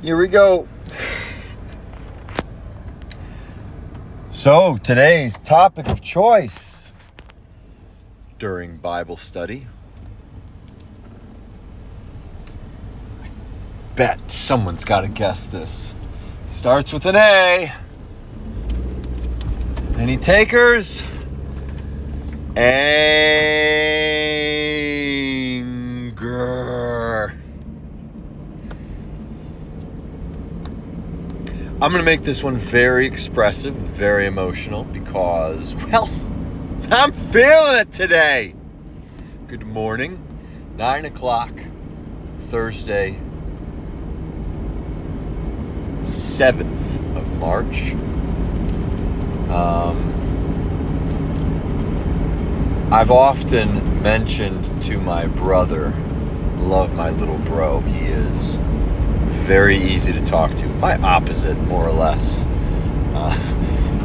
Here we go. So, today's topic of choice during Bible study. I bet someone's got to guess this. Starts with an A. Any takers? Anger. I'm going to make this one very expressive, very emotional because, well, I'm feeling it today. Good morning, 9 o'clock, Thursday, 7th of March. I've often mentioned to my brother, love my little bro, he is very easy to talk to. My opposite, more or less.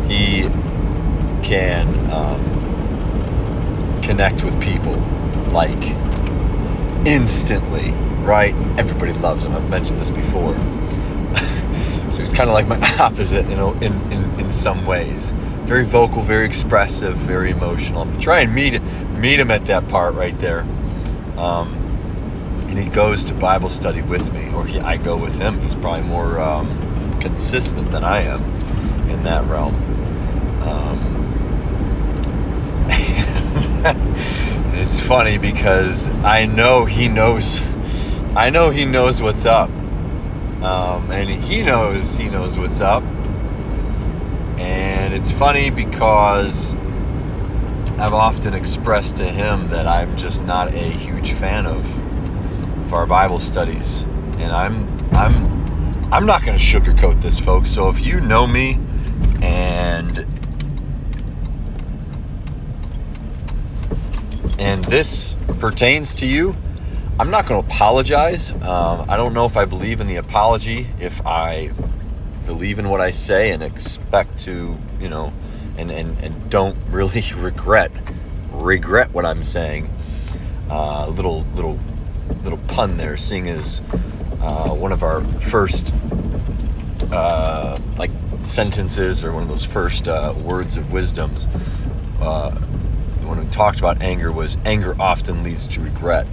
He can connect with people like instantly, right? Everybody loves him. I've mentioned this before. So he's kind of like my opposite, in some ways. Very vocal, very expressive, very emotional. I'm trying to meet him at that part right there. And he goes to Bible study with me, or I go with him. He's probably more consistent than I am in that realm. It's funny because I know he knows what's up, and he knows what's up. And it's funny because I've often expressed to him that I'm just not a huge fan of our Bible studies, and I'm not going to sugarcoat this, folks. So if you know me and this pertains to you, I'm not going to apologize. I don't know if I believe in the apology, if I believe in what I say and expect to, and don't really regret what I'm saying. Little pun there, seeing as one of our first sentences, or one of those first words of wisdoms when we talked about anger was, anger often leads to regret.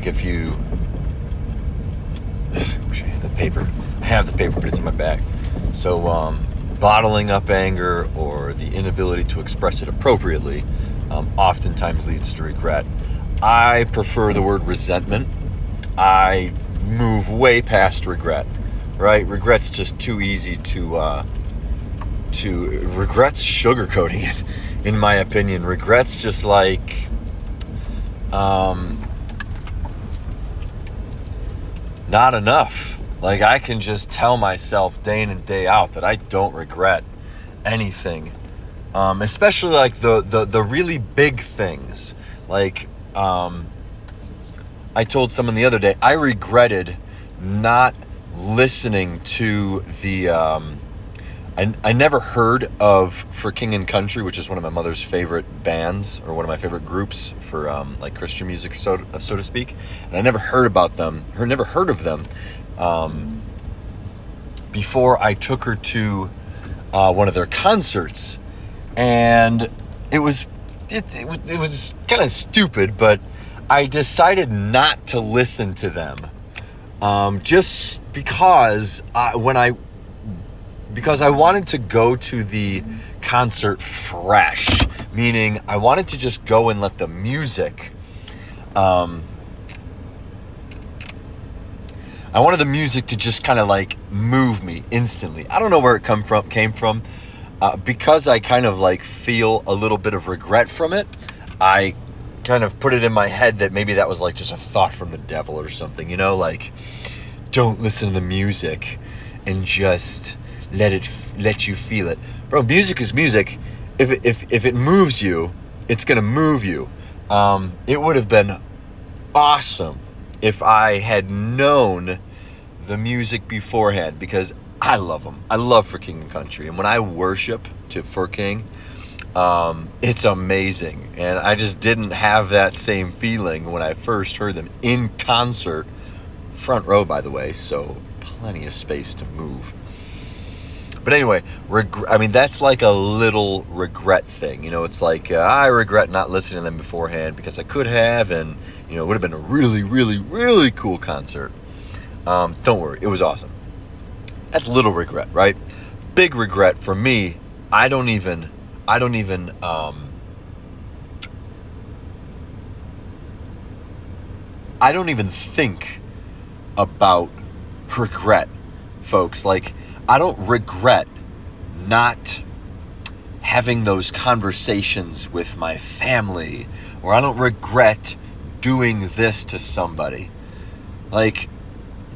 If you I wish I had the paper. I have the paper, but it's in my bag. So bottling up anger, or the inability to express it appropriately, oftentimes leads to regret. I prefer the word resentment. I move way past regret, right? Regret's just too easy to regret's sugarcoating it, in my opinion. Regret's just like, not enough. Like, I can just tell myself day in and day out that I don't regret anything. Especially like the really big things. Like, I told someone the other day, I regretted not listening to the, I never heard of For King and Country, which is one of my mother's favorite bands, or one of my favorite groups for Christian music, so to speak. And I never heard of them before I took her to one of their concerts. And it was kind of stupid, but I decided not to listen to them, just because I wanted to go to the concert fresh, meaning I wanted to just go and let the music, I wanted the music to just kind of like move me instantly. I don't know where it came from. Because I kind of like feel a little bit of regret from it, I kind of put it in my head that maybe that was like just a thought from the devil or something, like, don't listen to the music and just let you feel it. Bro, music is music. If it moves you, it's gonna move you. It would have been awesome if I had known the music beforehand, because I love them. I love For King and Country. And when I worship for King, it's amazing. And I just didn't have that same feeling when I first heard them in concert front row, by the way, so plenty of space to move. But anyway, that's like a little regret thing. It's like I regret not listening to them beforehand because I could have, and it would have been a really, really, really cool concert. Don't worry, it was awesome. That's a little regret, right? Big regret for me. I don't even think about regret, folks. Like, I don't regret not having those conversations with my family, or I don't regret doing this to somebody. Like,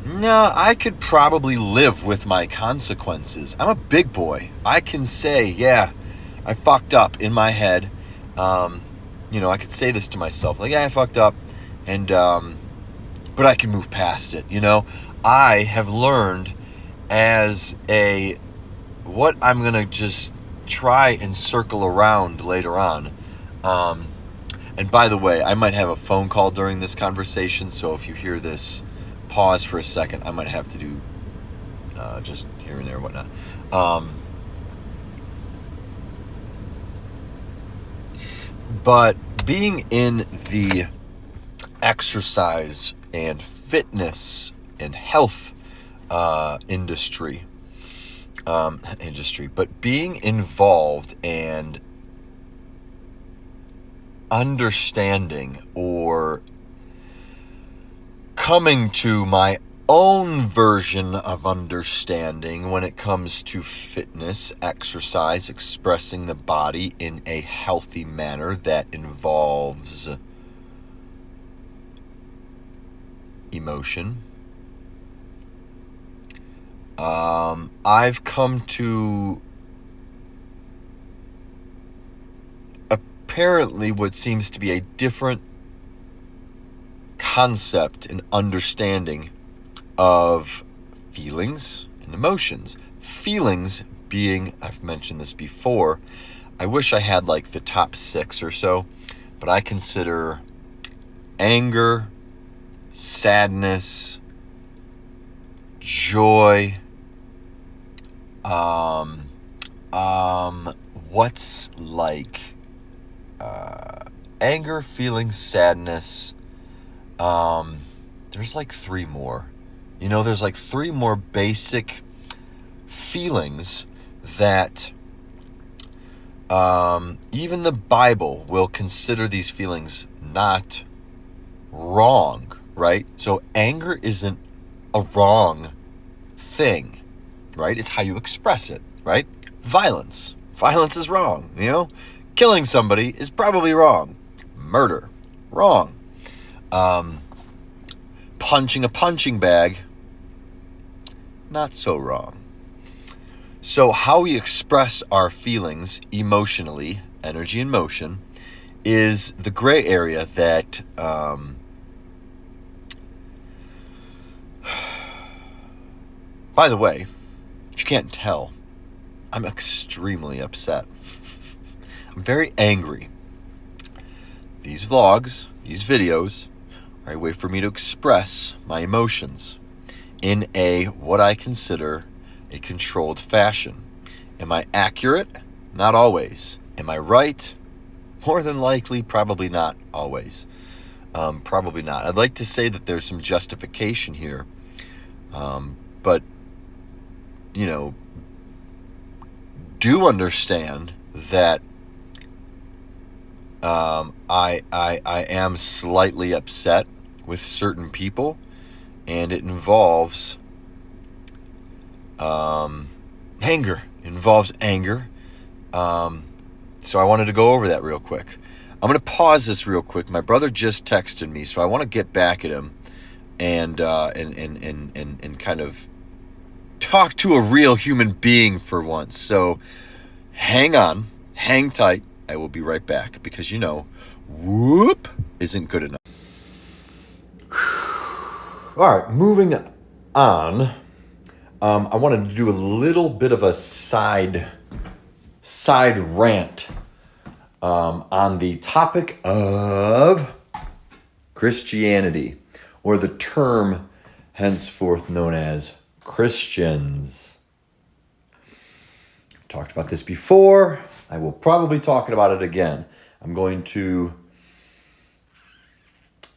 no, I could probably live with my consequences. I'm a big boy. I can say, yeah, I fucked up in my head. I could say this to myself, like, yeah, I fucked up, and but I can move past it. I have learned what I'm gonna just try and circle around later on. And by the way, I might have a phone call during this conversation, so if you hear this, pause for a second. I might have to do just here and there, whatnot. But being in the exercise and fitness and health industry, but being involved and understanding or coming to my own version of understanding when it comes to fitness, exercise, expressing the body in a healthy manner that involves emotion. I've come to apparently what seems to be a different concept and understanding of feelings and emotions. Feelings being, I've mentioned this before, I wish I had like the top 6 or so, but I consider anger, sadness, joy, what's like anger, feelings, sadness. There's like 3 more. There's like 3 more basic feelings that even the Bible will consider these feelings not wrong, right? So anger isn't a wrong thing, right? It's how you express it, right? Violence is wrong, Killing somebody is probably wrong. Murder, wrong. Punching a punching bag, not so wrong. So how we express our feelings emotionally, energy and motion, is the gray area that by the way, if you can't tell, I'm extremely upset. I'm very angry. These vlogs, these videos, are a way for me to express my emotions in what I consider a controlled fashion. Am I accurate? Not always. Am I right? More than likely, probably not always. Probably not. I'd like to say that there's some justification here, but do understand that I am slightly upset with certain people, and it involves anger. So I wanted to go over that real quick. I'm going to pause this real quick. My brother just texted me, so I want to get back at him and kind of talk to a real human being for once. So hang on, hang tight. I will be right back because whoop isn't good enough. All right, moving on. I wanted to do a little bit of a side rant on the topic of Christianity, or the term henceforth known as Christians. I've talked about this before. I will probably talk about it again. I'm going to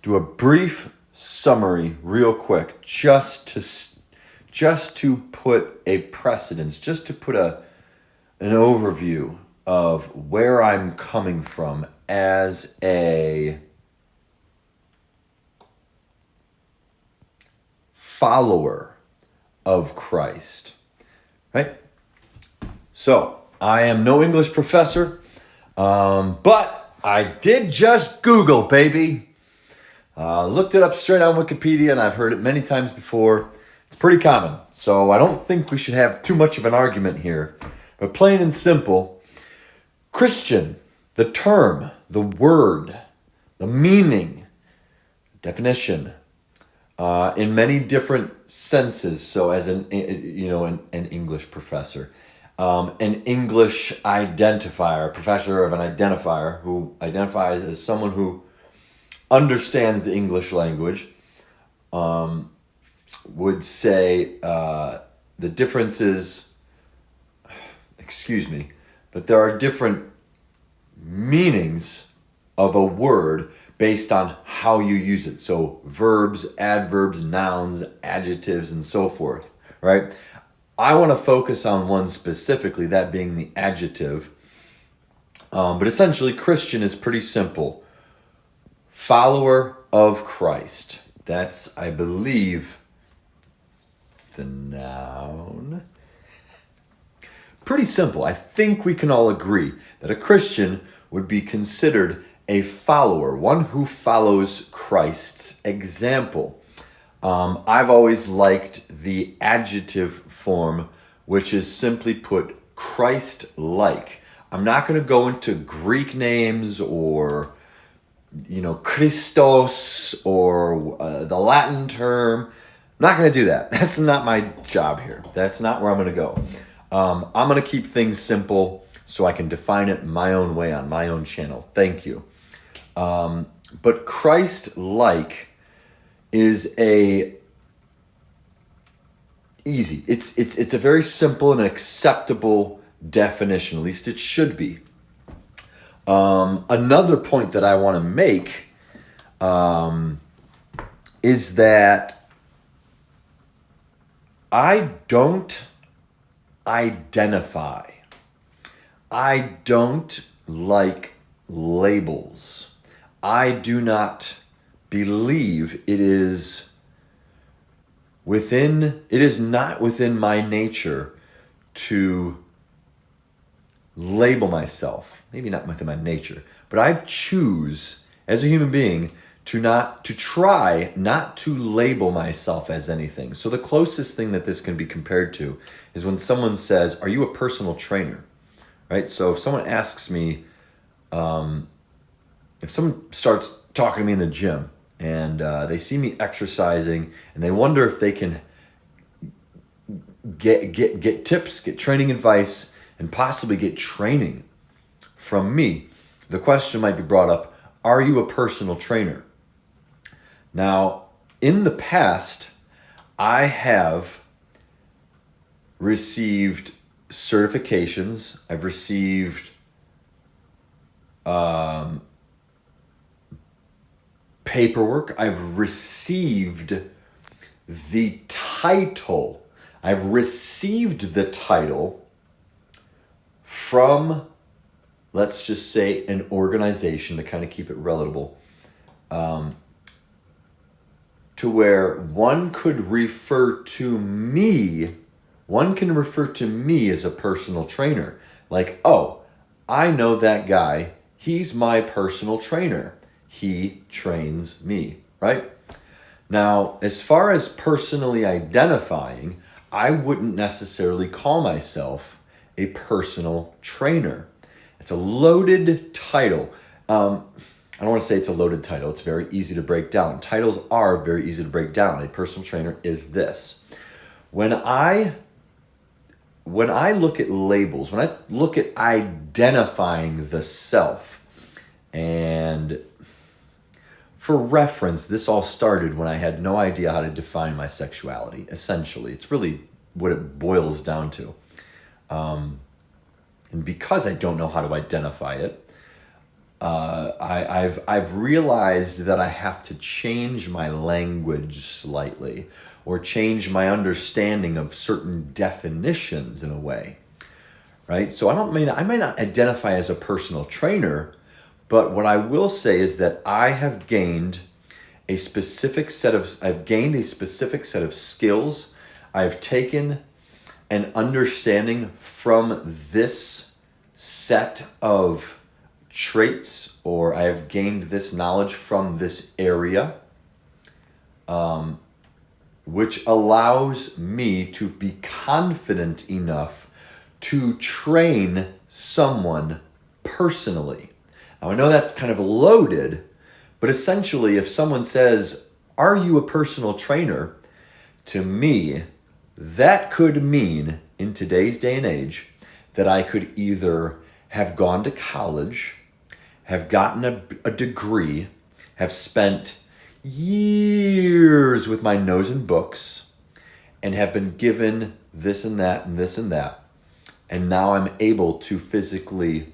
do a brief summary real quick just to put a precedence, just to put an overview of where I'm coming from as a follower of Christ, right? So I am no English professor, but I did just Google, baby. Looked it up straight on Wikipedia, and I've heard it many times before. It's pretty common, so I don't think we should have too much of an argument here. But plain and simple, Christian, the term, the word, the meaning, definition, in many different senses. So as an English professor, an English identifier, professor of an identifier who identifies as someone who understands the English language, would say the difference is, but there are different meanings of a word based on how you use it. So verbs, adverbs, nouns, adjectives, and so forth, right? I want to focus on one specifically, that being the adjective. But essentially, Christian is pretty simple. Follower of Christ. That's, I believe, the noun. Pretty simple. I think we can all agree that a Christian would be considered a follower, one who follows Christ's example. I've always liked the adjective form, which is simply put Christ-like. I'm not going to go into Greek names or Christos or the Latin term. I'm not going to do that. That's not my job here. That's not where I'm going to go. I'm going to keep things simple so I can define it my own way on my own channel. Thank you. But Christ-like is easy. It's a very simple and acceptable definition. At least it should be. Another point that I want to make is that I don't identify. I don't like labels. I do not believe it is not within my nature to label myself. Maybe not within my nature, but I choose as a human being to try not to label myself as anything. So the closest thing that this can be compared to is when someone says, "Are you a personal trainer?" Right? So if someone asks me, if someone starts talking to me in the gym and they see me exercising and they wonder if they can get tips, get training advice, and possibly get training from me, the question might be brought up, are you a personal trainer? Now, in the past, I have received certifications. I've received paperwork. I've received the title. I've received the title from, let's just say, an organization, to kind of keep it relatable, to where one can refer to me as a personal trainer. Like, oh, I know that guy. He's my personal trainer. He trains me, right? Now, as far as personally identifying, I wouldn't necessarily call myself a personal trainer. It's a loaded title. I don't want to say it's a loaded title. It's very easy to break down. Titles are very easy to break down. A personal trainer is this. When I look at labels, when I look at identifying the self, and For reference, this all started when I had no idea how to define my sexuality, essentially. It's really what it boils down to. And because I don't know how to identify it, I've realized that I have to change my language slightly, or change my understanding of certain definitions in a way, right? So I may not identify as a personal trainer, but what I will say is that I've gained a specific set of skills. I've taken an understanding from this set of traits, or I have gained this knowledge from this area, which allows me to be confident enough to train someone personally. Now, I know that's kind of loaded, but essentially, if someone says, "Are you a personal trainer?" to me, that could mean, in today's day and age, that I could either have gone to college, have gotten a degree, have spent years with my nose in books, and have been given this and that and this and that. And now I'm able to physically,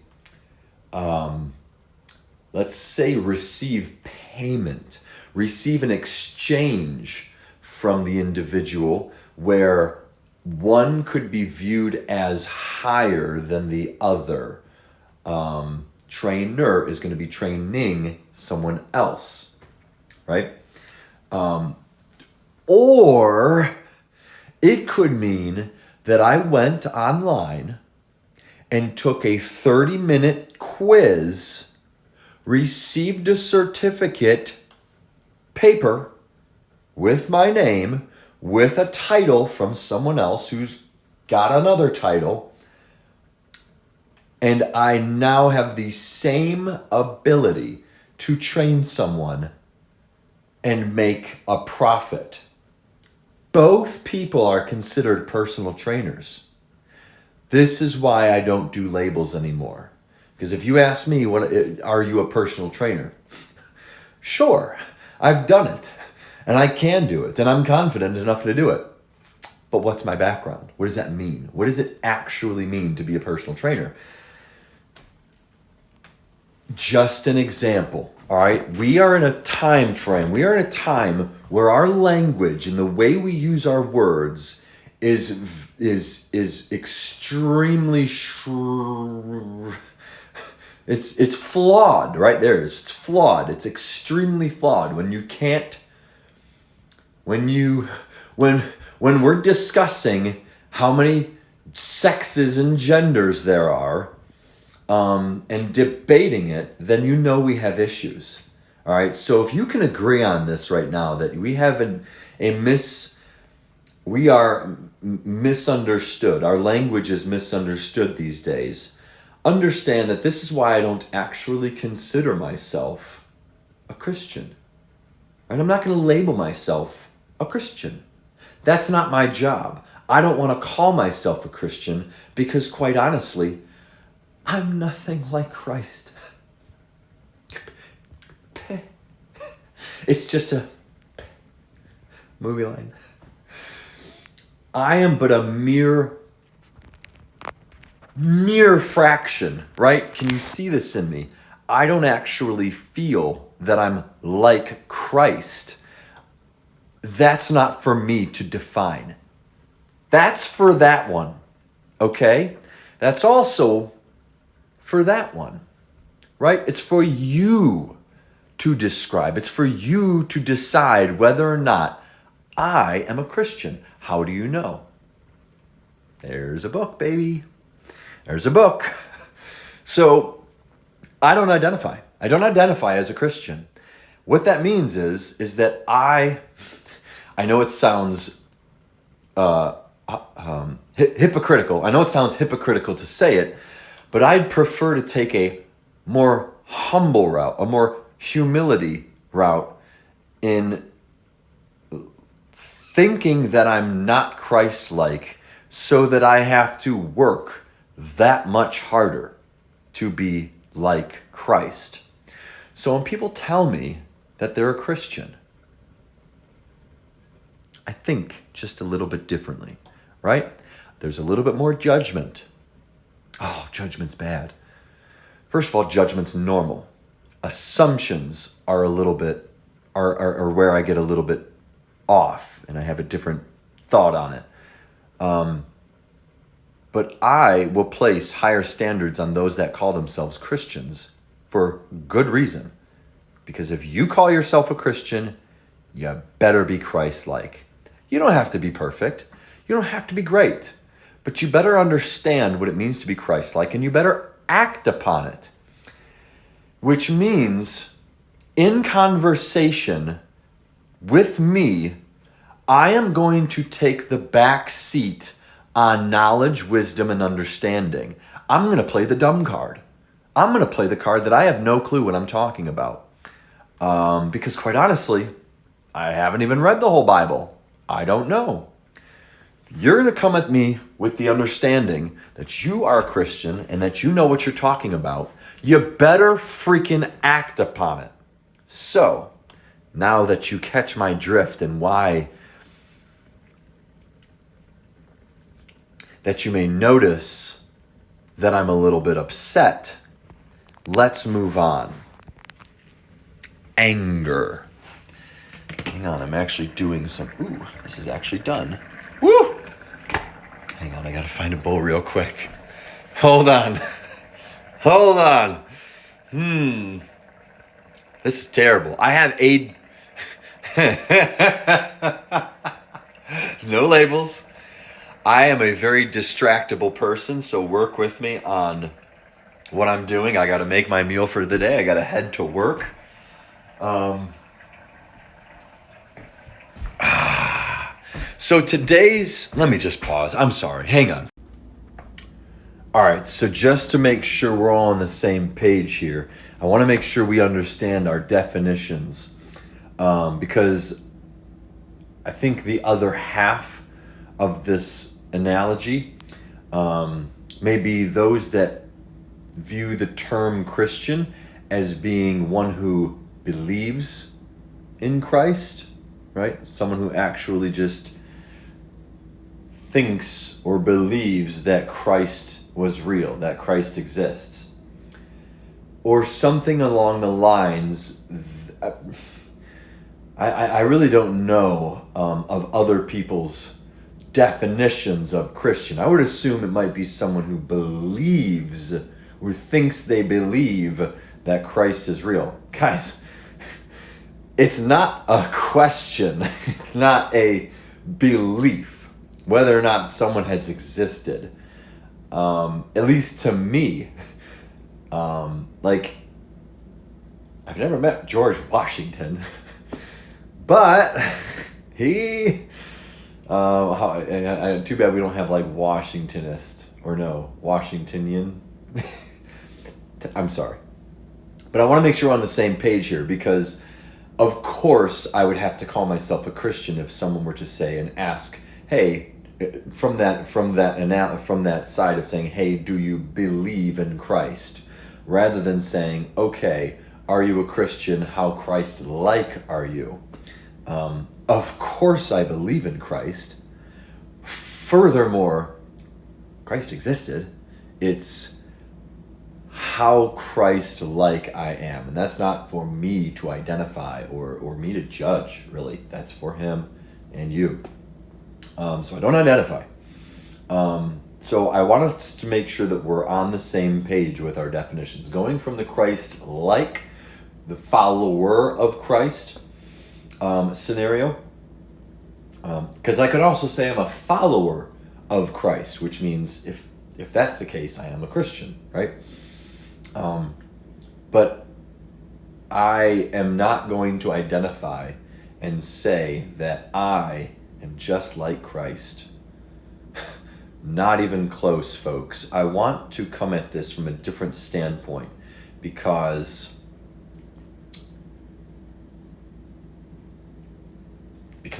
let's say, receive payment, receive an exchange from the individual, where one could be viewed as higher than the other. Trainer is going to be training someone else, right? Or it could mean that I went online and took a 30-minute quiz, received a certificate, paper, with my name, with a title from someone else who's got another title, and I now have the same ability to train someone and make a profit. Both people are considered personal trainers. This is why I don't do labels anymore. Because if you ask me, are you a personal trainer? Sure, I've done it, and I can do it, and I'm confident enough to do it. But what's my background? What does that mean? What does it actually mean to be a personal trainer? Just an example, all right? We are in a time frame. We are in a time where our language and the way we use our words is extremely it's flawed, right there. It's flawed. It's extremely flawed when we're discussing how many sexes and genders there are, and debating it, then you know we have issues. All right. So if you can agree on this right now, that we have we are misunderstood. Our language is misunderstood these days. Understand that this is why I don't actually consider myself a Christian. And I'm not going to label myself a Christian. That's not my job. I don't want to call myself a Christian because, quite honestly, I'm nothing like Christ. It's just a movie line. I am but a mere fraction, right? Can you see this in me? I don't actually feel that I'm like Christ. That's not for me to define. That's for that one, okay? That's also for that one, right? It's for you to describe. It's for you to decide whether or not I am a Christian. How do you know? There's a book, baby. There's a book. So I don't identify. I don't identify as a Christian. What that means is that I know it sounds hypocritical. I know it sounds hypocritical to say it, but I'd prefer to take a more humble route, a more humility route, in thinking that I'm not Christ-like, so that I have to work that much harder to be like Christ. So when people tell me that they're a Christian. I think just a little bit differently, right? There's a little bit more judgment. Oh, judgment's bad. First of all, judgment's normal. Assumptions are a little bit, are where I get a little bit off and I have a different thought on it. But I will place higher standards on those that call themselves Christians for good reason. Because if you call yourself a Christian, you better be Christ-like. You don't have to be perfect. You don't have to be great. But you better understand what it means to be Christ-like, and you better act upon it. Which means, in conversation with me, I am going to take the back seat on knowledge, wisdom, and understanding. I'm going to play the dumb card. I'm going to play the card that I have no clue what I'm talking about. Because quite honestly, I haven't even read the whole Bible. I don't know. You're going to come at me with the understanding that you are a Christian and that you know what you're talking about. You better freaking act upon it. So, now that you catch my drift and why that you may notice that I'm a little bit upset, let's move on. Anger. Hang on, I'm actually doing some... Ooh, this is actually done. Woo! Hang on, I gotta find a bowl real quick. Hold on. This is terrible. I have no labels. I am a very distractible person, so work with me on what I'm doing. I gotta make my meal for the day. I gotta head to work. So let me just pause. I'm sorry. Hang on. All right. So just to make sure we're all on the same page here, I want to make sure we understand our definitions, because I think the other half of this analogy may be those that view the term Christian as being one who believes in Christ, right? Someone who actually just thinks or believes that Christ was real, that Christ exists. Or something along the lines, I really don't know of other people's definitions of Christian. I would assume it might be someone who believes, or thinks they believe that Christ is real. Guys, it's not a question. It's not a belief whether or not someone has existed. At least to me. Like, I've never met George Washington, but he, too bad we don't have like Washingtonist, or no, Washingtonian. I'm sorry. But I want to make sure we're on the same page here, because of course I would have to call myself a Christian if someone were to say and ask, hey, from that side of saying, hey, do you believe in Christ? Rather than saying, okay, are you a Christian? How Christ-like are you? Of course I believe in Christ. Furthermore, Christ existed. It's how Christ-like I am. And that's not for me to identify or me to judge, really. That's for him and you. So I don't identify. So I want us to make sure that we're on the same page with our definitions. Going from the Christ-like, the follower of Christ scenario. Because I could also say I'm a follower of Christ, which means if that's the case, I am a Christian, right? But I am not going to identify and say that I am just like Christ. Not even close, folks. I want to come at this from a different standpoint, because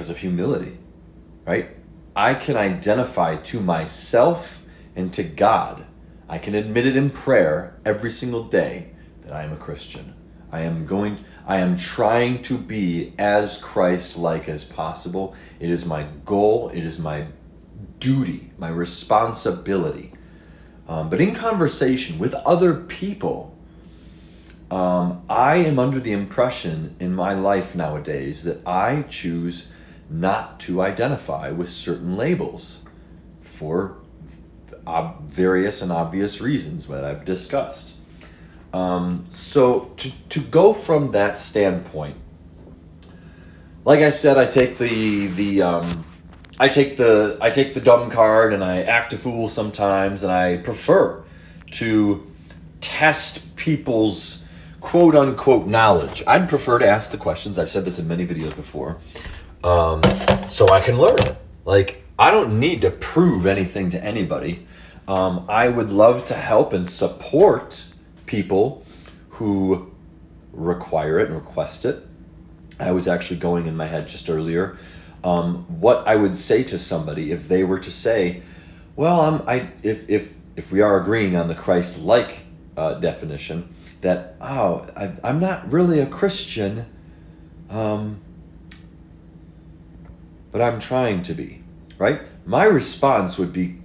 of humility, right? I can identify to myself and to God. I can admit it in prayer every single day that I am a Christian. I am trying to be as Christ-like as possible. It is my goal. It is my duty, my responsibility. But in conversation with other people, I am under the impression in my life nowadays that I choose not to identify with certain labels for various and obvious reasons that I've discussed. So to go from that standpoint, like I said, I take I take the dumb card and I act a fool sometimes, and I prefer to test people's quote unquote knowledge. I'd prefer to ask the questions. I've said this in many videos before, so I can learn. Like, I don't need to prove anything to anybody. I would love to help and support people who require it and request it. I was actually going in my head just earlier, what I would say to somebody if they were to say, well, if we are agreeing on the Christ-like definition, that, I'm not really a Christian, but I'm trying to be, right? My response would be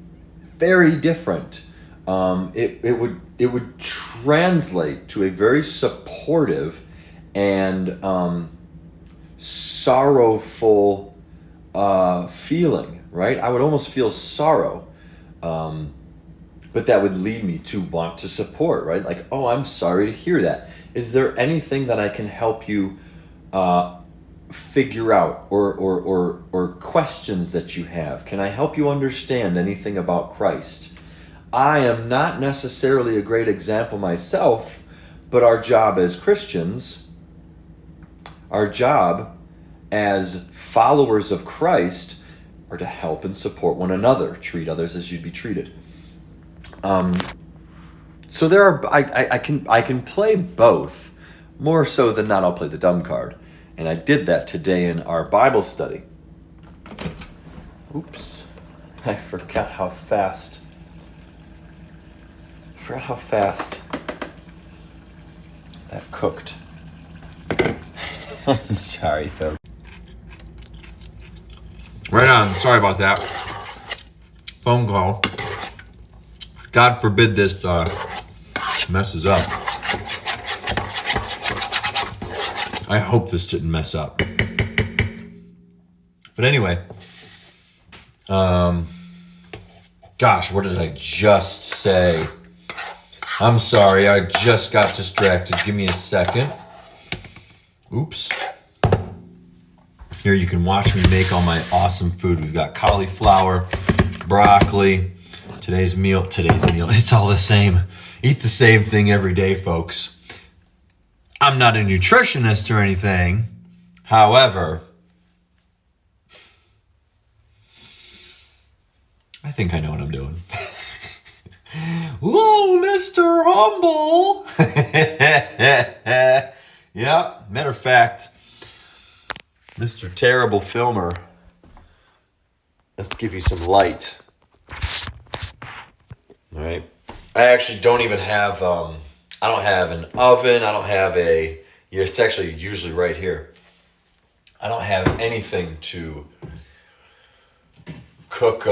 very different. It would translate to a very supportive and sorrowful feeling, right? I would almost feel sorrow, but that would lead me to want to support, right? Like, oh, I'm sorry to hear that. Is there anything that I can help you figure out, or questions that you have? Can I help you understand anything about Christ? I am not necessarily a great example myself, but our job as Christians, our job as followers of Christ, are to help and support one another, treat others as you'd be treated. So there are, I can play both. More so than not, I'll play the dumb card. And I did that today in our Bible study. Oops. I forgot how fast that cooked. I'm sorry, folks. Right on. Sorry about that. Phone call. God forbid this messes up. I hope this didn't mess up. But anyway, gosh, what did I just say? I'm sorry, I just got distracted. Give me a second. Oops. Here you can watch me make all my awesome food. We've got cauliflower, broccoli. Today's meal, it's all the same. Eat the same thing every day, folks. I'm not a nutritionist or anything. However, I think I know what I'm doing. Whoa, Mr. Humble. Yep, matter of fact, Mr. Terrible Filmer, let's give you some light. All right. I actually don't even have, I don't have an oven. I don't have it's actually usually right here. I don't have anything to cook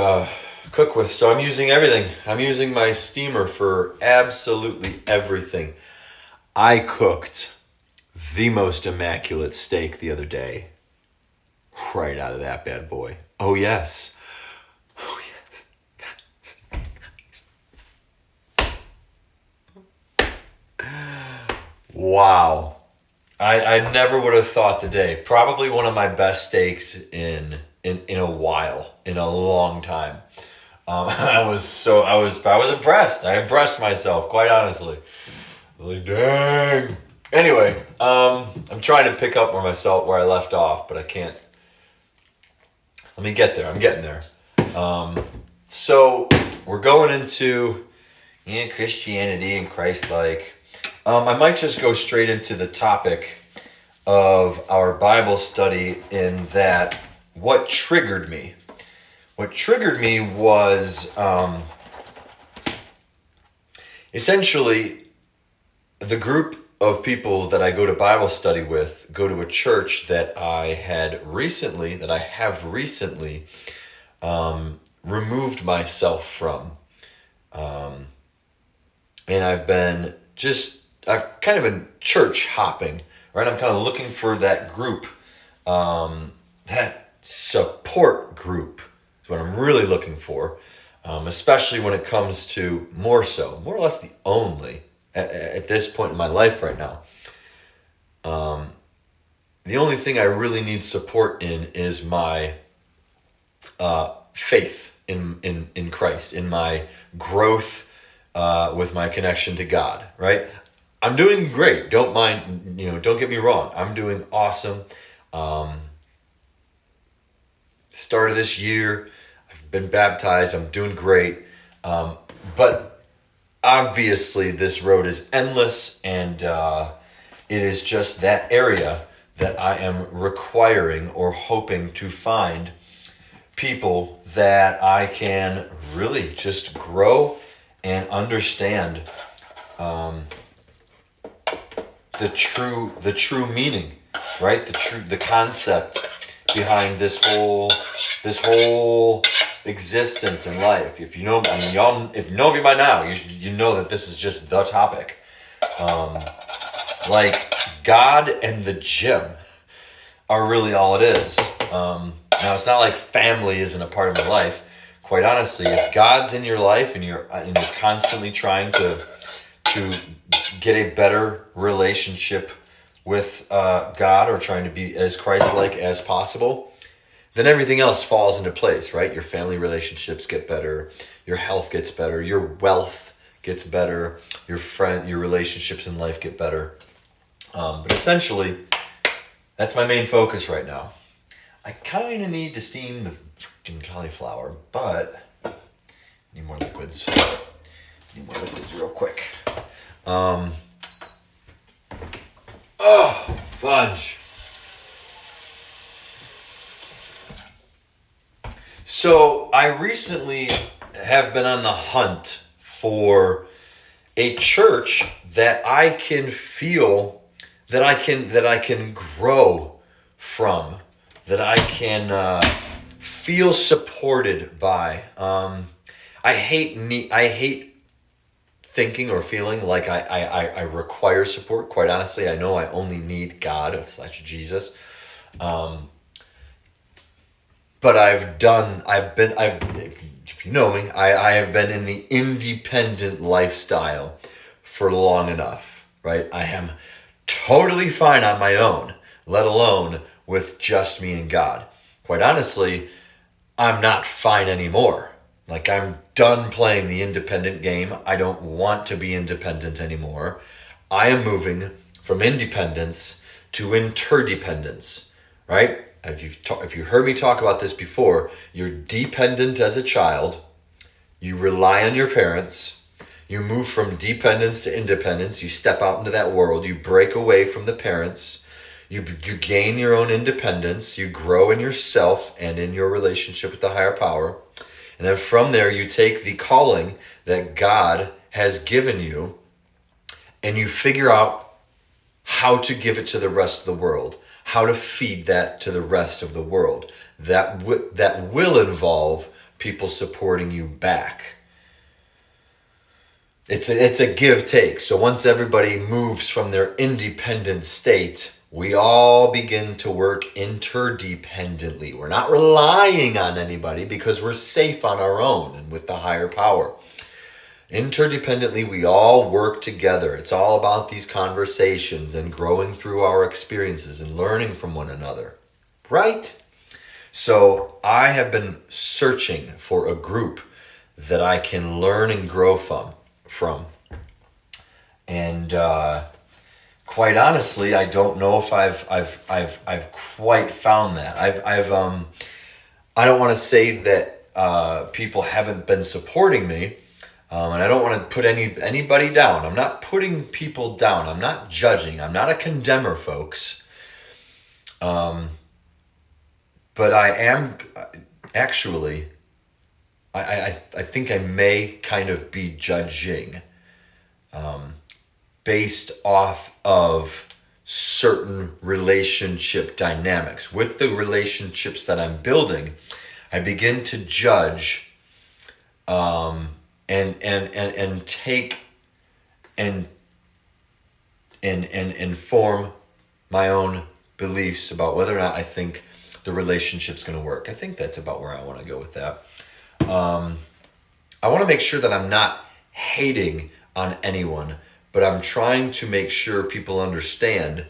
with, so I'm using everything. I'm using my steamer for absolutely everything. I cooked the most immaculate steak the other day. Right out of that bad boy. Oh, yes. Oh, yes. Wow. I never would have thought the day. Probably one of my best steaks in a while, in a long time. I was impressed. I impressed myself, quite honestly. I was like, dang. Anyway, I'm trying to pick up where I left off, but I can't. Let me get there. I'm getting there. So we're going into Christianity and Christ-like. I might just go straight into the topic of our Bible study, in that what triggered me. What triggered me was essentially the group of people that I go to Bible study with go to a church that I have recently removed myself from. Um, and I've kind of been church hopping, right? I'm kind of looking for that group, that support group is what I'm really looking for, especially when it comes to more or less the only, at this point in my life right now. Um, the only thing I really need support in is my faith in Christ, in my growth with my connection to God, right? I'm doing great. Don't get me wrong. I'm doing awesome. Um, Start of this year, I've been baptized. I'm doing great. But obviously, this road is endless, and it is just that area that I am requiring or hoping to find people that I can really just grow and understand um, the true meaning, right? The concept behind this whole existence in life. If you know, I mean, y'all, if you know me by now, you know that this is just the topic. Like God and the gym are really all it is. Now it's not like family isn't a part of my life. Quite honestly, if God's in your life and you're constantly trying to get a better relationship with God, or trying to be as Christ-like as possible, then everything else falls into place, right? Your family relationships get better, your health gets better, your wealth gets better, your relationships in life get better. But essentially, that's my main focus right now. I kind of need to steam the freaking cauliflower, but I need more liquids. Real quick. Oh, fudge. So I recently have been on the hunt for a church that I can feel that I can grow from, that I can feel supported by. I hate thinking or feeling like I require support. Quite honestly, I know I only need God / Jesus. But if you know me, I have been in the independent lifestyle for long enough, right? I am totally fine on my own, let alone with just me and God. Quite honestly, I'm not fine anymore. Like, I'm done playing the independent game. I don't want to be independent anymore. I am moving from independence to interdependence, right? If you heard me talk about this before, you're dependent as a child. You rely on your parents. You move from dependence to independence. You step out into that world. You break away from the parents. You gain your own independence. You grow in yourself and in your relationship with the higher power. And then from there, you take the calling that God has given you and you figure out how to give it to the rest of the world, how to feed that to the rest of the world. That will involve people supporting you back. It's a give take. So once everybody moves from their independent state, we all begin to work interdependently. We're not relying on anybody because we're safe on our own and with the higher power. Interdependently, we all work together. It's all about these conversations and growing through our experiences and learning from one another, right? So I have been searching for a group that I can learn and grow from. And quite honestly, I don't know if I've quite found that. I don't want to say that people haven't been supporting me. And I don't want to put anybody down. I'm not putting people down. I'm not judging. I'm not a condemner, folks. But I am actually, I think I may kind of be judging. based off of certain relationship dynamics. With the relationships that I'm building, I begin to judge and take and form my own beliefs about whether or not I think the relationship's going to work. I think that's about where I want to go with that. I want to make sure that I'm not hating on anyone, but I'm trying to make sure people understand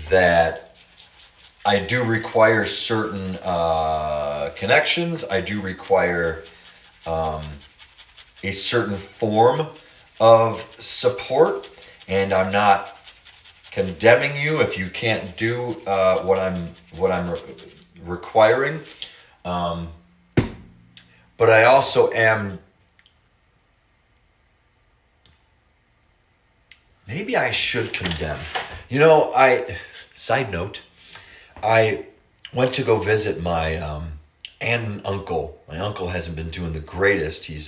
that I do require certain connections. I do require a certain form of support, and I'm not condemning you if you can't do what I'm requiring. But I also am. Maybe I should condemn. Side note, I went to go visit my aunt and uncle. My uncle hasn't been doing the greatest. He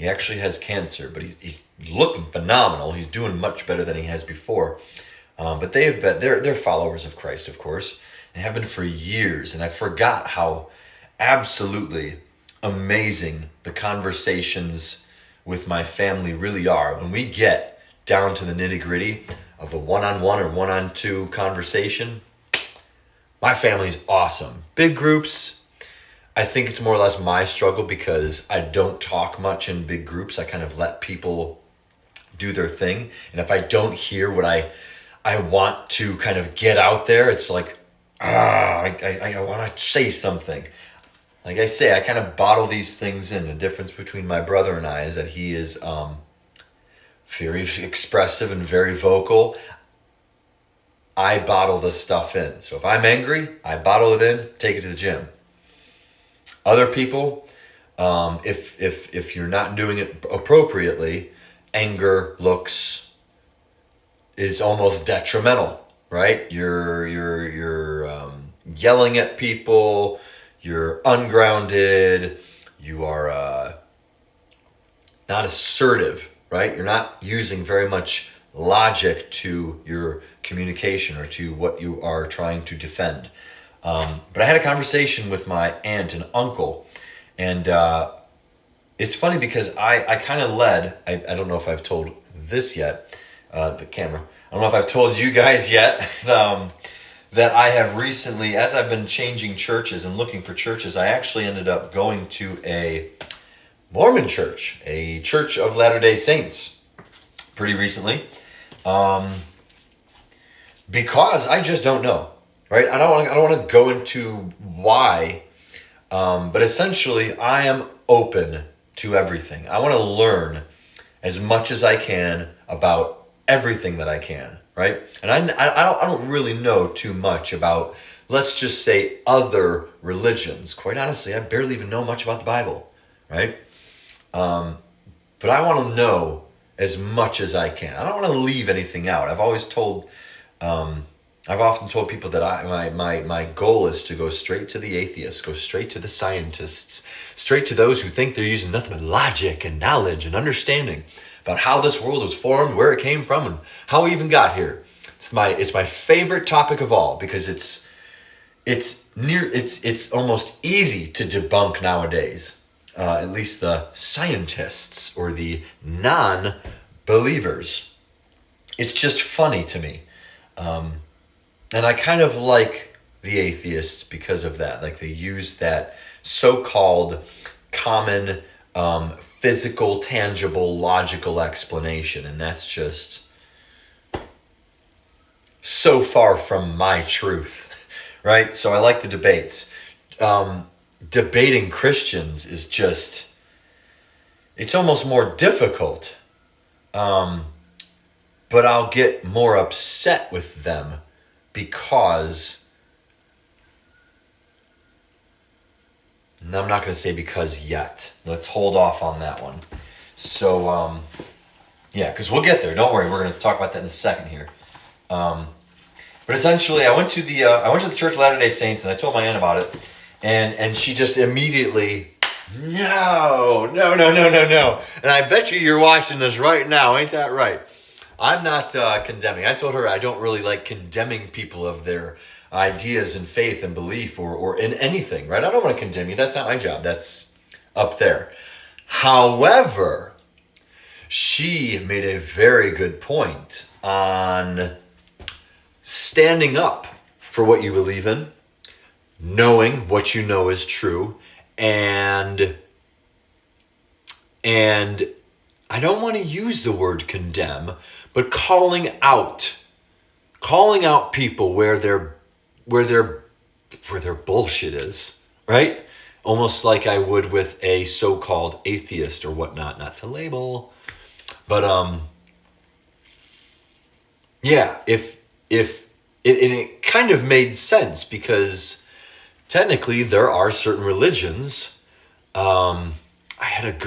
actually has cancer, but he's looking phenomenal. He's doing much better than he has before. But they're followers of Christ, of course, and have been for years. And I forgot how absolutely amazing the conversations with my family really are. When we get down to the nitty-gritty of a one-on-one or one-on-two conversation, my family's awesome. Big groups, I think it's more or less my struggle because I don't talk much in big groups. I kind of let people do their thing. And if I don't hear what I want to kind of get out there, it's like, I want to say something. Like I say, I kind of bottle these things in. The difference between my brother and I is that he is very expressive and very vocal. I bottle the stuff in. So if I'm angry, I bottle it in, take it to the gym. Other people, if you're not doing it appropriately, anger is almost detrimental, right? You're yelling at people. You're ungrounded. You are not assertive, right? You're not using very much logic to your communication or to what you are trying to defend. But I had a conversation with my aunt and uncle, and it's funny because I kind of led, I don't know if I've told this yet, the camera, I don't know if I've told you guys yet, that I have recently, as I've been changing churches and looking for churches, I actually ended up going to a Mormon church, a Church of Latter-day Saints, pretty recently, because I just don't know, right? I don't want to go into why, but essentially I am open to everything. I want to learn as much as I can about everything that I can, right? And I don't really know too much about, let's just say, other religions. Quite honestly, I barely even know much about the Bible, right? But I want to know as much as I can. I don't want to leave anything out. I've often told people that my goal is to go straight to the atheists, go straight to the scientists, straight to those who think they're using nothing but logic and knowledge and understanding about how this world was formed, where it came from, and how we even got here. It's my favorite topic of all because it's almost easy to debunk nowadays. At least the scientists or the non-believers. It's just funny to me. And I kind of like the atheists because of that. Like they use that so-called common physical, tangible, logical explanation. And that's just so far from my truth, right? So I like the debates. Debating Christians is just, it's almost more difficult. But I'll get more upset with them because, and I'm not going to say because yet. Let's hold off on that one. So, yeah, because we'll get there. Don't worry. We're going to talk about that in a second here. But essentially, I went to the Church of Latter-day Saints, and I told my aunt about it. And she just immediately, no. And I bet you're watching this right now. Ain't that right? I'm not condemning. I told her I don't really like condemning people of their ideas and faith and belief or in anything, right? I don't want to condemn you. That's not my job. That's up there. However, she made a very good point on standing up for what you believe in, knowing what you know is true, and I don't want to use the word condemn, but calling out people where their bullshit is, right? Almost like I would with a so-called atheist or whatnot, not to label, but yeah, if it kind of made sense because technically there are certain religions. I had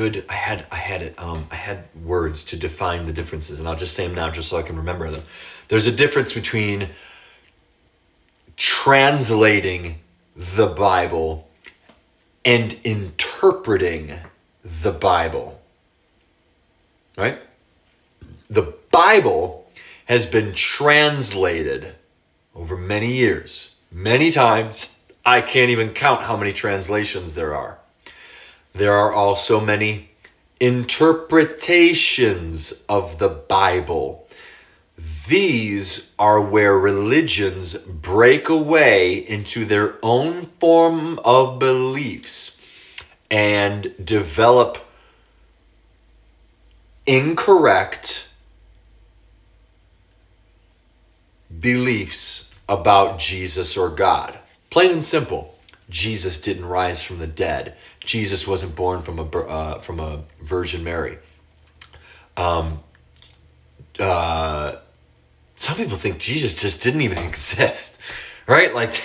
words to define the differences, and I'll just say them now just so I can remember them. There's a difference between translating the Bible and interpreting the Bible, right? The Bible has been translated over many years, many times. I can't even count how many translations there are. There are also many interpretations of the Bible. These are where religions break away into their own form of beliefs and develop incorrect beliefs about Jesus or God. Plain and simple. Jesus didn't rise from the dead. Jesus wasn't born from a Virgin Mary. Some people think Jesus just didn't even exist, right? Like,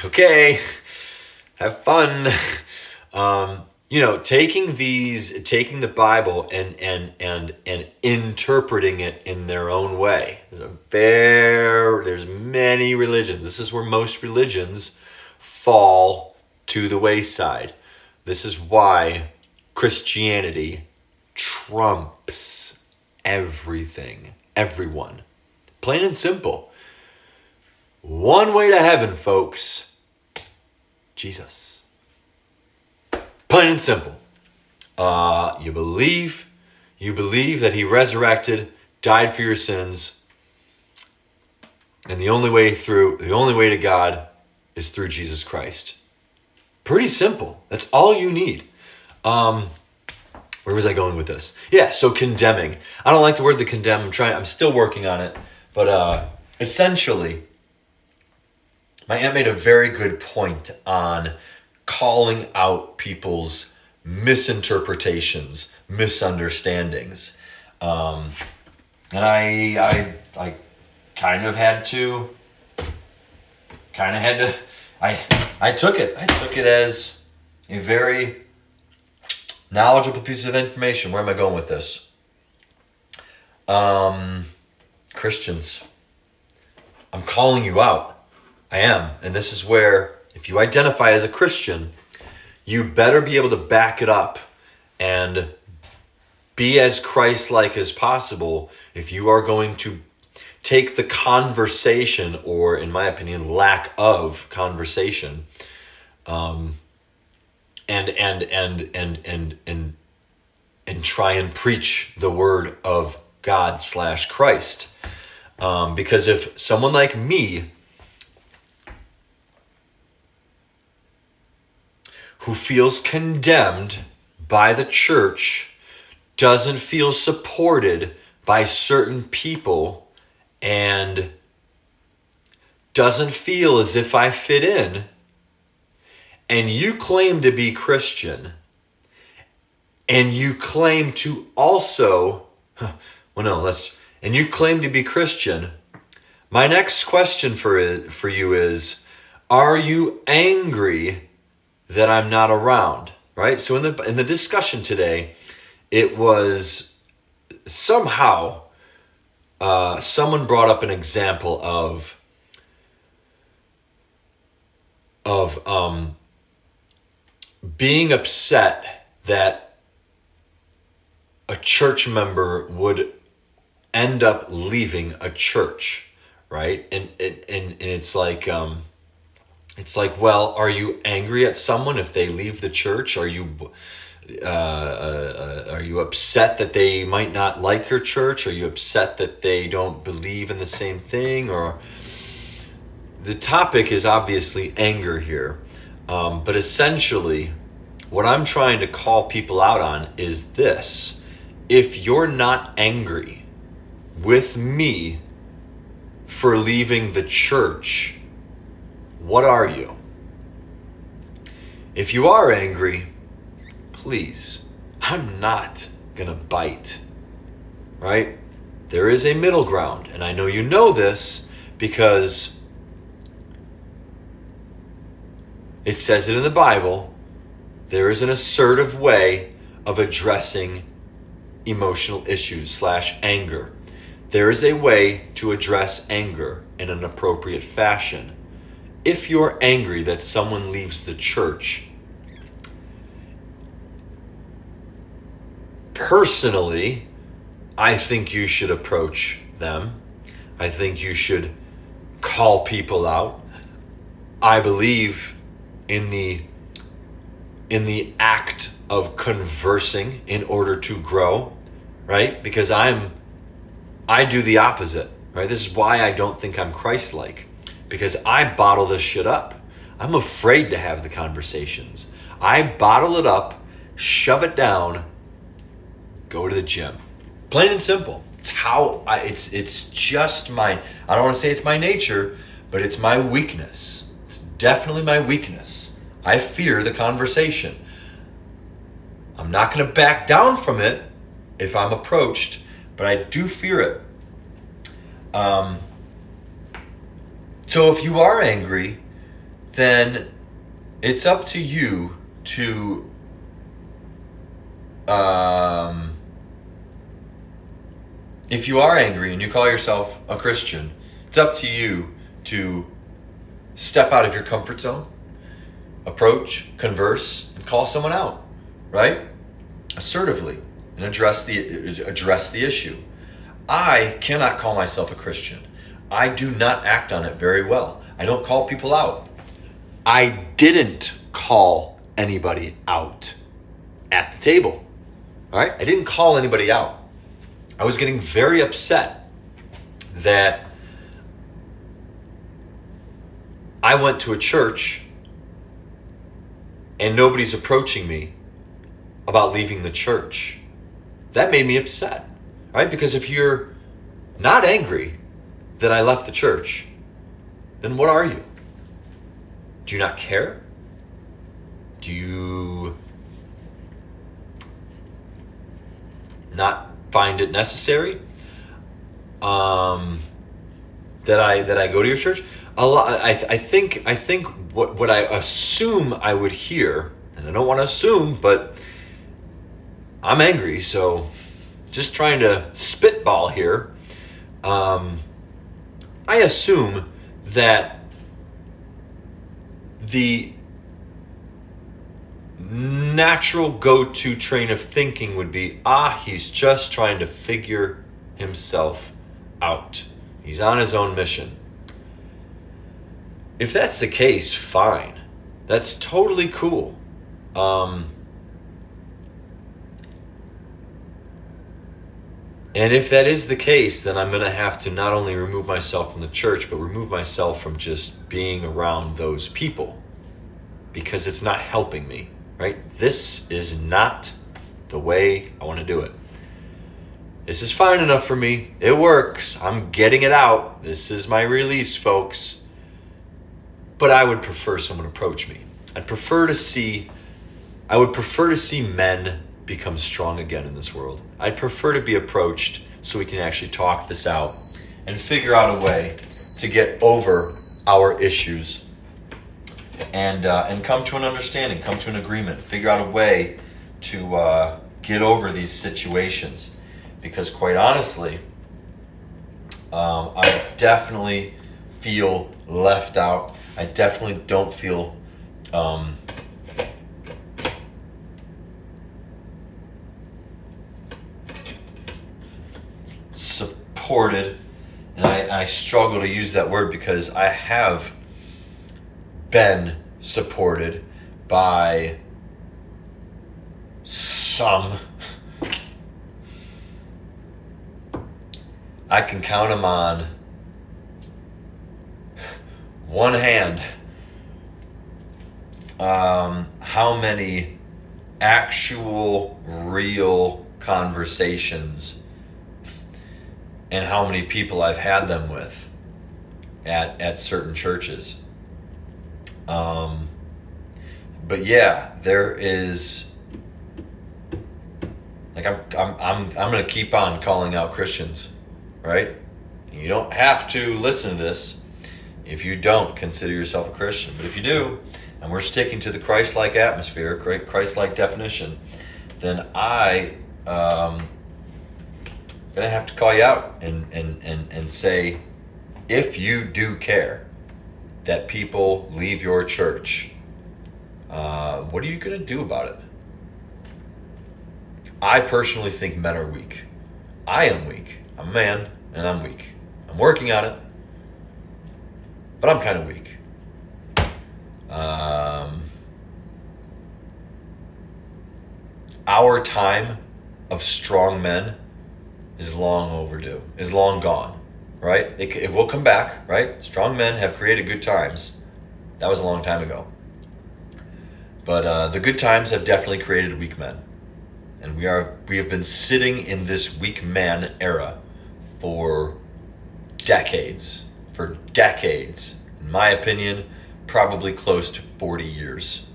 okay, have fun. Taking the Bible and interpreting it in their own way. There's many religions. This is where most religions fall to the wayside. This is why Christianity trumps everything, everyone. Plain and simple. One way to heaven, folks. Jesus. Plain and simple. You believe that he resurrected, died for your sins, and the only way to God is through Jesus Christ. Pretty simple. That's all you need. Where was I going with this? Yeah, so condemning. I don't like the word condemn. I'm still working on it. But essentially, my aunt made a very good point on calling out people's misinterpretations, misunderstandings. And I kind of had to, I took it as a very knowledgeable piece of information. Where am I going with this? Christians, I'm calling you out. I am. And this is where, if you identify as a Christian, you better be able to back it up and be as Christ-like as possible if you are going to take the conversation, or in my opinion, lack of conversation, and try and preach the word of God / Christ. Because if someone like me, who feels condemned by the church, doesn't feel supported by certain people, and doesn't feel as if I fit in, and you claim to be Christian, and you claim to also, and you claim to be Christian, my next question for you is, are you angry that I'm not around? Right? So in the discussion today, it was somehow someone brought up an example of being upset that a church member would end up leaving a church, right? And it's like, well, are you angry at someone if they leave the church? Are you upset that they might not like your church? Are you upset that they don't believe in the same thing? Or the topic is obviously anger here, but essentially, what I'm trying to call people out on is this: if you're not angry with me for leaving the church, what are you? If you are angry, please, I'm not gonna bite, right? There is a middle ground, and I know you know this because it says it in the Bible. There is an assertive way of addressing emotional issues / anger. There is a way to address anger in an appropriate fashion. If you're angry that someone leaves the church, personally, I think you should approach them. I think you should call people out. I believe in the act of conversing in order to grow, right? Because I do the opposite, right? This is why I don't think I'm Christ-like, because I bottle this shit up. I'm afraid to have the conversations. I bottle it up, shove it down, go to the gym. Plain and simple. It's how it's just my, I don't want to say it's my nature, but it's my weakness. It's definitely my weakness. I fear the conversation. I'm not going to back down from it if I'm approached, but I do fear it. So if you are angry, then it's up to you to if you are angry and you call yourself a Christian, it's up to you to step out of your comfort zone, approach, converse, and call someone out, right? Assertively, and address the issue. I cannot call myself a Christian. I do not act on it very well. I don't call people out. I didn't call anybody out at the table, all right? I didn't call anybody out. I was getting very upset that I went to a church and nobody's approaching me about leaving the church. That made me upset, right? Because if you're not angry that I left the church, then what are you? Do you not care? Do you not find it necessary that I go to your church? I think what I assume I would hear, and I don't want to assume, but I'm angry, so just trying to spitball here. I assume that the natural go-to train of thinking would be, he's just trying to figure himself out. He's on his own mission. If that's the case, fine. That's totally cool. And if that is the case, then I'm going to have to not only remove myself from the church, but remove myself from just being around those people, because it's not helping me, right? This is not the way I want to do it. This is fine enough for me. It works. I'm getting it out. This is my release, folks. But I would prefer someone approach me. I would prefer to see men become strong again in this world. I'd prefer to be approached so we can actually talk this out and figure out a way to get over our issues and come to an understanding, come to an agreement, figure out a way to get over these situations. Because quite honestly, I definitely feel left out. I definitely don't feel supported, and I struggle to use that word because I have been supported by some. I can count them on one hand how many actual real conversations and how many people I've had them with at certain churches. But yeah, there is, like, I'm gonna keep on calling out Christians, right? You don't have to listen to this if you don't consider yourself a Christian. But if you do, and we're sticking to the Christ-like atmosphere, Christ-like definition, then I gonna have to call you out and say, if you do care that people leave your church, what are you gonna do about it? I personally think men are weak. I am weak. I'm a man and I'm weak. I'm working on it, but I'm kind of weak. Our time of strong men is long overdue, is long gone, right? It will come back, right? Strong men have created good times. That was a long time ago. But the good times have definitely created weak men. And we have been sitting in this weak man era for decades. In my opinion, probably close to 40 years.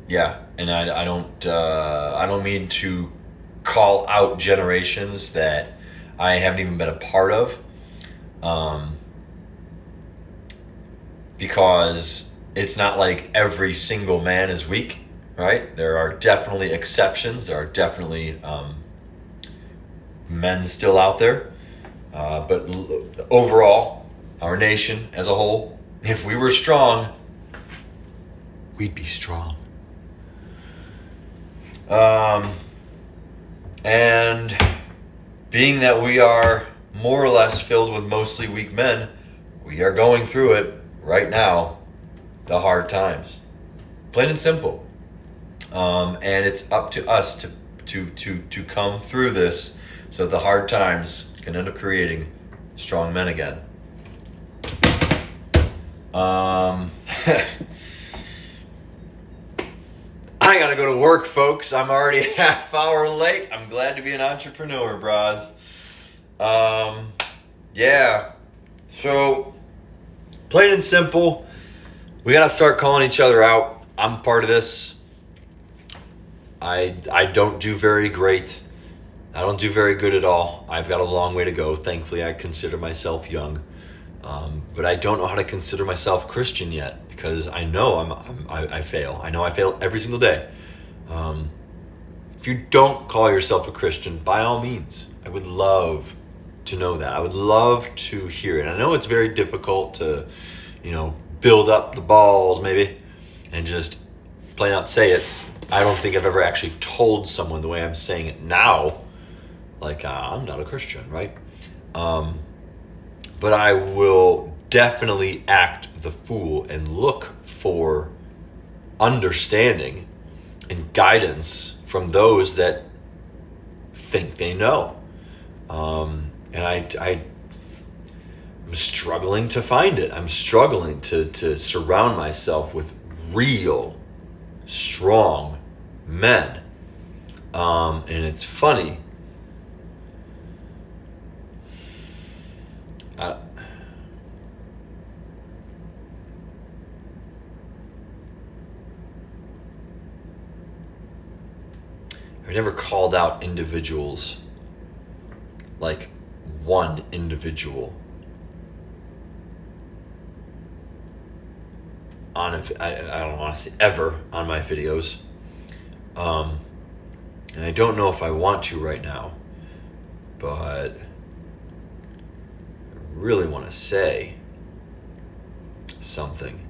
Yeah, and I don't mean to call out generations that I haven't even been a part of, because it's not like every single man is weak, right? There are definitely exceptions. There are definitely men still out there, but overall, our nation as a whole, if we were strong, we'd be strong. And being that we are more or less filled with mostly weak men, we are going through it right now, the hard times, plain and simple. And it's up to us to come through this, so the hard times can end up creating strong men again. I gotta go to work, folks. I'm already a half hour late. I'm glad to be an entrepreneur, bros. Yeah. So, plain and simple, we gotta start calling each other out. I'm part of this. I don't do very great. I don't do very good at all. I've got a long way to go. Thankfully, I consider myself young. But I don't know how to consider myself Christian yet, because I know I fail. I know I fail every single day. If you don't call yourself a Christian, by all means, I would love to know that. I would love to hear it. I know it's very difficult to, build up the balls maybe and just plain out say it. I don't think I've ever actually told someone the way I'm saying it now, like, I'm not a Christian, right? But I will definitely act the fool and look for understanding and guidance from those that think they know. And I'm struggling to find it. I'm struggling to surround myself with real, strong men. And it's funny. I've never called out individuals, like one individual, I don't want to say ever on my videos. And I don't know if I want to right now, but I really want to say something.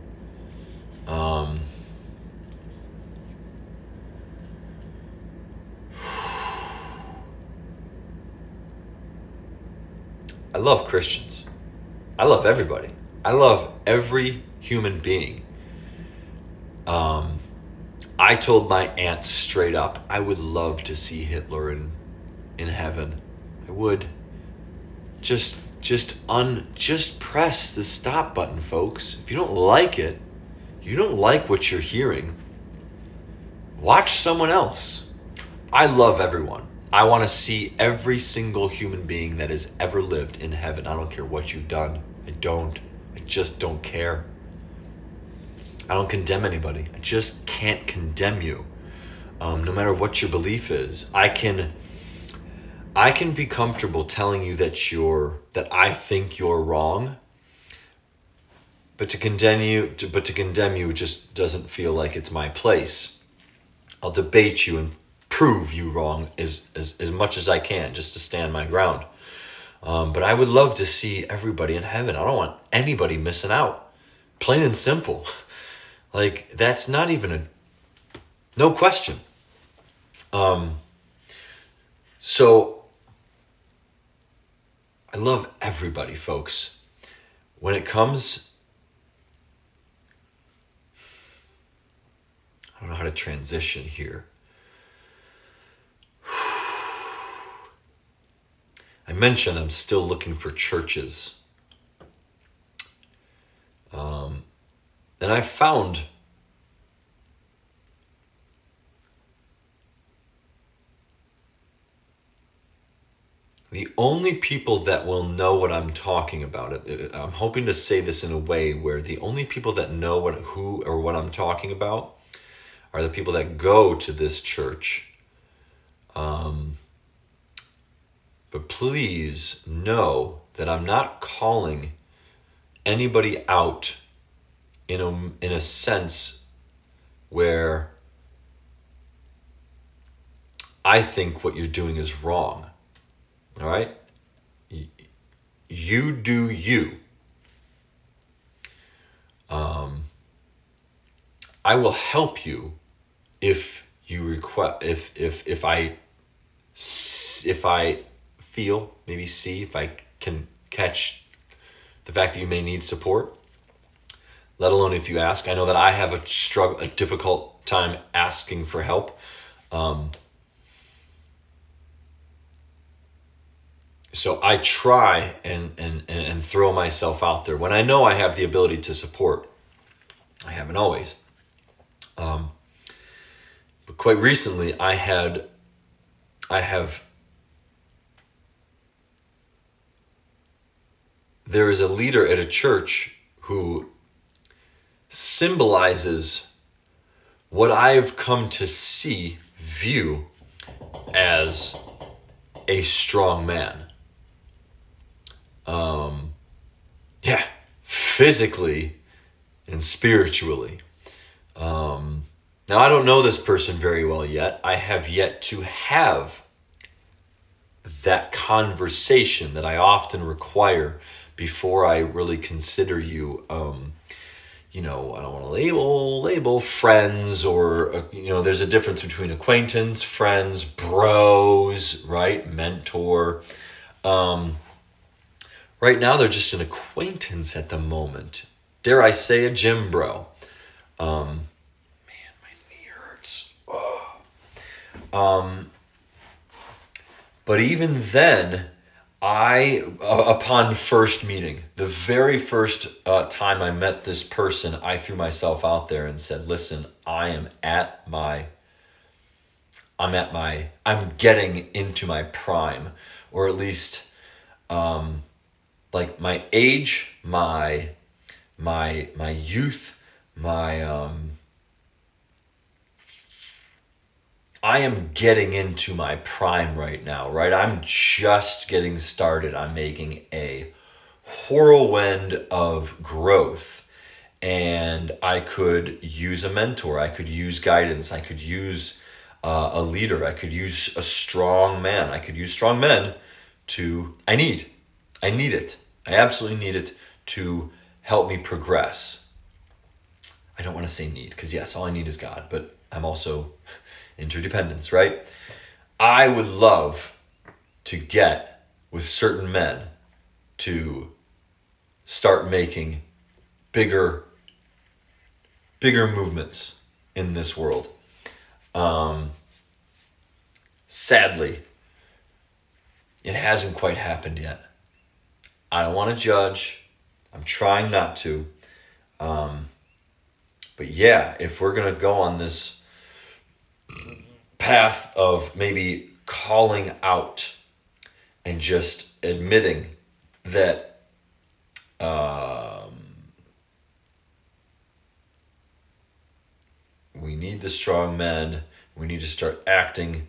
I love Christians. I love everybody. I love every human being. I told my aunt straight up, I would love to see Hitler in heaven. I would. Just press the stop button, folks. If you don't like it, you don't like what you're hearing, watch someone else. I love everyone. I want to see every single human being that has ever lived in heaven. I don't care what you've done. I just don't care. I don't condemn anybody. I just can't condemn you. No matter what your belief is, I can be comfortable telling you that I think you're wrong. But to condemn you just doesn't feel like it's my place. I'll debate you and prove you wrong as much as I can, just to stand my ground. But I would love to see everybody in heaven. I don't want anybody missing out. Plain and simple. Like, that's not even no question. So I love everybody, folks. When it comes, I don't know how to transition here. I mentioned I'm still looking for churches. And I found the only people that will know what I'm talking about, I'm hoping to say this in a way where the only people that know what I'm talking about are the people that go to this church. But please know that I'm not calling anybody out in a sense where I think what you're doing is wrong. All right? You do you. I will help you if you request, if I feel, maybe see if I can catch the fact that you may need support, let alone if you ask. I know that I have a difficult time asking for help. So I try and throw myself out there when I know I have the ability to support. I haven't always. But quite recently I have there is a leader at a church who symbolizes what I've come to view as a strong man. Physically and spiritually. Now, I don't know this person very well yet. I have yet to have that conversation that I often require before I really consider you, I don't want to label friends or, there's a difference between acquaintance, friends, bros, right? Mentor. Right now, they're just an acquaintance at the moment. Dare I say a gym bro. Man, my knee hurts. Oh. But even then, upon first meeting, the very first time I met this person, I threw myself out there and said, listen, I'm getting into my prime, or at least, like my age, my youth, I am getting into my prime right now, right? I'm just getting started. I'm making a whirlwind of growth, and I could use a mentor. I could use guidance. I could use a leader. I could use a strong man. I could use strong men I need it. I absolutely need it to help me progress. I don't want to say need, because yes, all I need is God, but I'm also interdependence, right? I would love to get with certain men to start making bigger movements in this world. Sadly, it hasn't quite happened yet. I don't want to judge. I'm trying not to. But yeah, if we're going to go on this path of maybe calling out and just admitting that we need the strong men, we need to start acting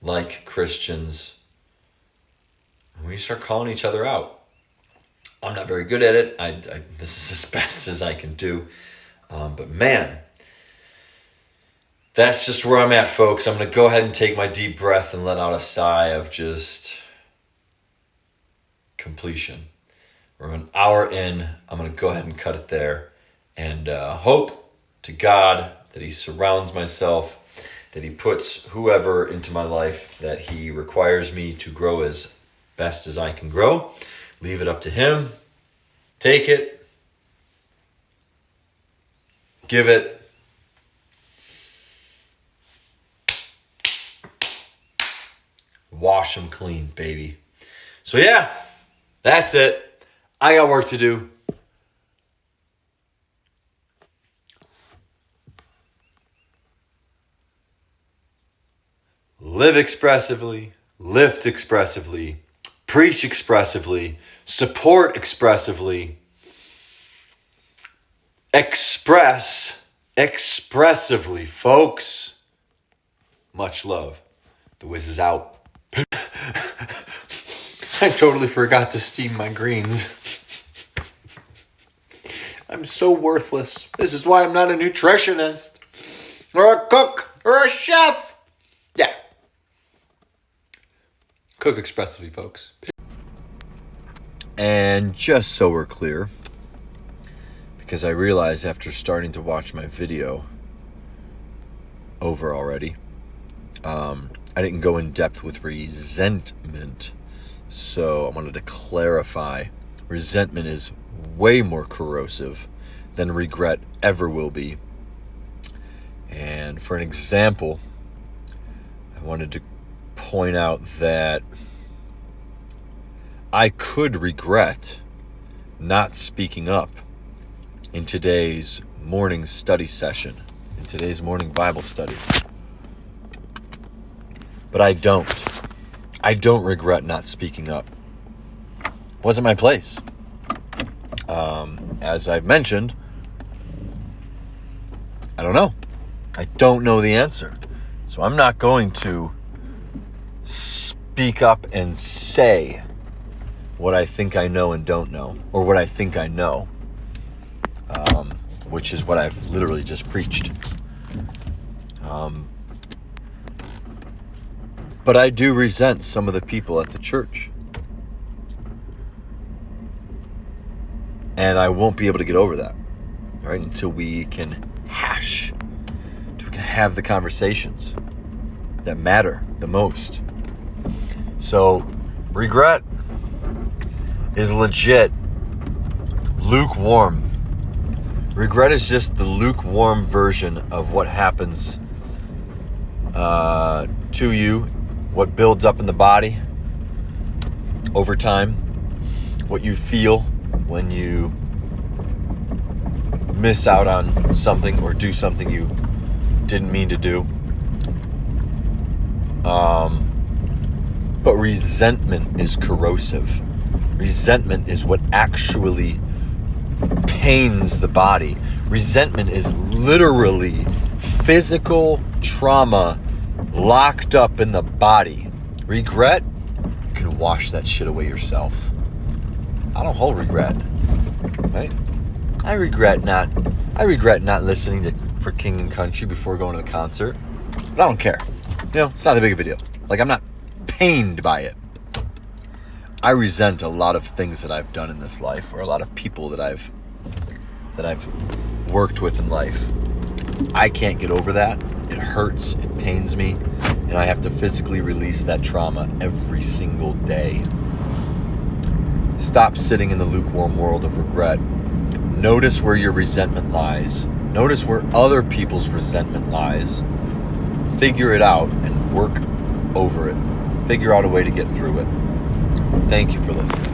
like Christians, and we start calling each other out. I'm not very good at it. This is as best as I can do. But man, that's just where I'm at, folks. I'm going to go ahead and take my deep breath and let out a sigh of just completion. We're an hour in. I'm going to go ahead and cut it there. And hope to God that he surrounds myself, that he puts whoever into my life that he requires me to grow as best as I can grow. Leave it up to him. Take it. Give it. Wash them clean, baby. So yeah, that's it. I got work to do. Live expressively, lift expressively, preach expressively, support expressively, express expressively, folks. Much love. The Wiz is out. I totally forgot to steam my greens. I'm so worthless. This is why I'm not a nutritionist or a cook or a chef. Yeah. Cook expressively, folks. And just so we're clear, because I realized after starting to watch my video over already, I didn't go in depth with resentment. So I wanted to clarify, resentment is way more corrosive than regret ever will be. And for an example, I wanted to point out that I could regret not speaking up in today's morning study session, in today's morning Bible study. But I don't. I don't regret not speaking up. Wasn't my place. As I've mentioned, I don't know. I don't know the answer. So I'm not going to speak up and say what I think I know and don't know, or what I think I know, which is what I've literally just preached. But I do resent some of the people at the church. And I won't be able to get over that, right? Until we can have the conversations that matter the most. So, regret is legit lukewarm. Regret is just the lukewarm version of what happens to you, what builds up in the body over time, what you feel when you miss out on something or do something you didn't mean to do. But resentment is corrosive. Resentment is what actually pains the body. Resentment is literally physical trauma locked up in the body. Regret, you can wash that shit away yourself. I don't hold regret, right? I regret not listening to For King and Country before going to the concert. But I don't care. You know, it's not that big of a deal. Like, I'm not pained by it. I resent a lot of things that I've done in this life, or a lot of people that I've worked with in life. I can't get over that. It hurts. It pains me. and I have to physically release that trauma every single day. Stop sitting in the lukewarm world of regret. Notice where your resentment lies. Notice where other people's resentment lies. Figure it out and work over it. Figure out a way to get through it. Thank you for listening.